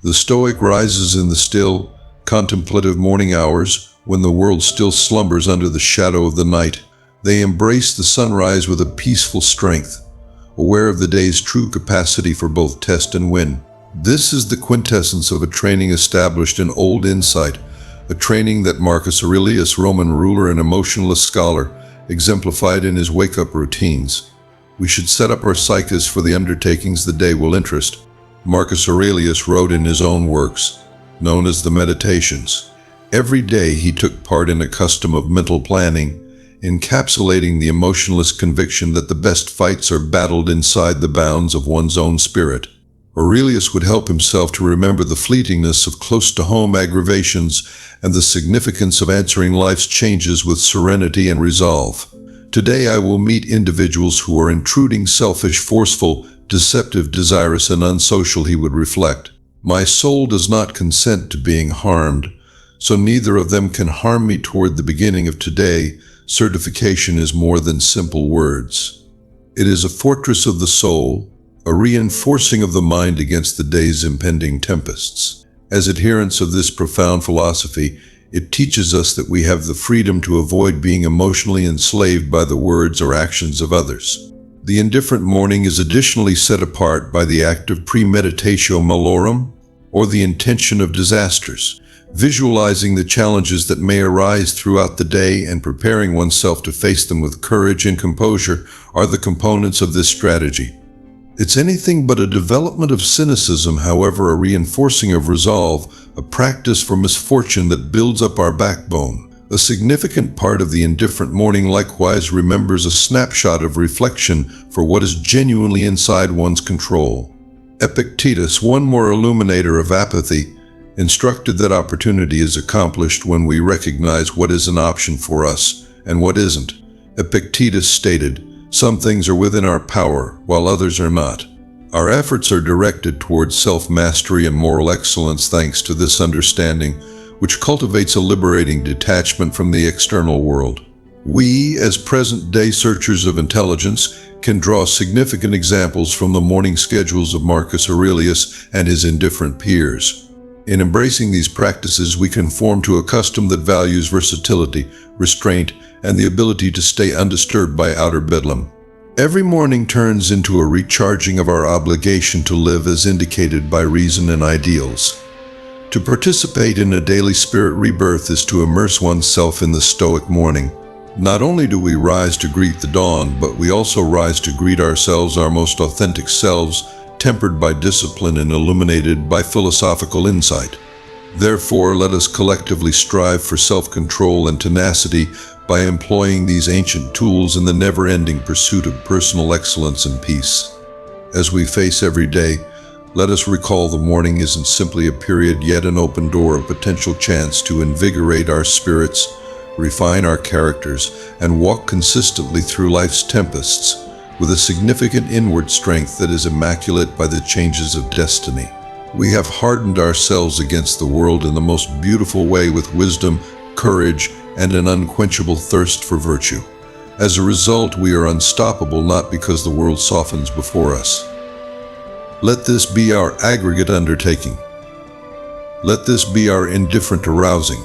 The Stoic rises in the still, contemplative morning hours when the world still slumbers under the shadow of the night. They embrace the sunrise with a peaceful strength, aware of the day's true capacity for both test and win. This is the quintessence of a training established in old insight, a training that Marcus Aurelius, Roman ruler and emotionless scholar, exemplified in his wake-up routines. We should set up our psyches for the undertakings the day will interest. Marcus Aurelius wrote in his own works, known as the Meditations. Every day he took part in a custom of mental planning, encapsulating the emotionless conviction that the best fights are battled inside the bounds of one's own spirit. Aurelius would help himself to remember the fleetingness of close-to-home aggravations and the significance of answering life's changes with serenity and resolve. Today I will meet individuals who are intruding, selfish, forceful, deceptive, desirous, and unsocial, he would reflect. My soul does not consent to being harmed, so neither of them can harm me. Toward the beginning of today, certification is more than simple words. It is a fortress of the soul, a reinforcing of the mind against the day's impending tempests. As adherents of this profound philosophy, it teaches us that we have the freedom to avoid being emotionally enslaved by the words or actions of others. The indifferent morning is additionally set apart by the act of premeditatio malorum, or the intention of disasters. Visualizing the challenges that may arise throughout the day and preparing oneself to face them with courage and composure are the components of this strategy. It's anything but a development of cynicism, however, a reinforcing of resolve, a practice for misfortune that builds up our backbone. A significant part of the indifferent morning likewise remembers a snapshot of reflection for what is genuinely inside one's control. Epictetus, one more illuminator of apathy, instructed that opportunity is accomplished when we recognize what is an option for us and what isn't. Epictetus stated, "Some things are within our power, while others are not." Our efforts are directed towards self-mastery and moral excellence thanks to this understanding, which cultivates a liberating detachment from the external world. We, as present-day searchers of intelligence, can draw significant examples from the morning schedules of Marcus Aurelius and his indifferent peers. In embracing these practices, we conform to a custom that values versatility, restraint, and the ability to stay undisturbed by outer bedlam. Every morning turns into a recharging of our obligation to live as indicated by reason and ideals. To participate in a daily spirit rebirth is to immerse oneself in the Stoic morning. Not only do we rise to greet the dawn, but we also rise to greet ourselves, our most authentic selves, tempered by discipline and illuminated by philosophical insight. Therefore, let us collectively strive for self-control and tenacity by employing these ancient tools in the never-ending pursuit of personal excellence and peace. As we face every day, let us recall the morning isn't simply a period, yet an open door of potential chance to invigorate our spirits, refine our characters, and walk consistently through life's tempests with a significant inward strength that is immaculate by the changes of destiny. We have hardened ourselves against the world in the most beautiful way with wisdom, courage, and an unquenchable thirst for virtue. As a result, we are unstoppable not because the world softens before us. Let this be our aggregate undertaking. Let this be our indifferent arousing.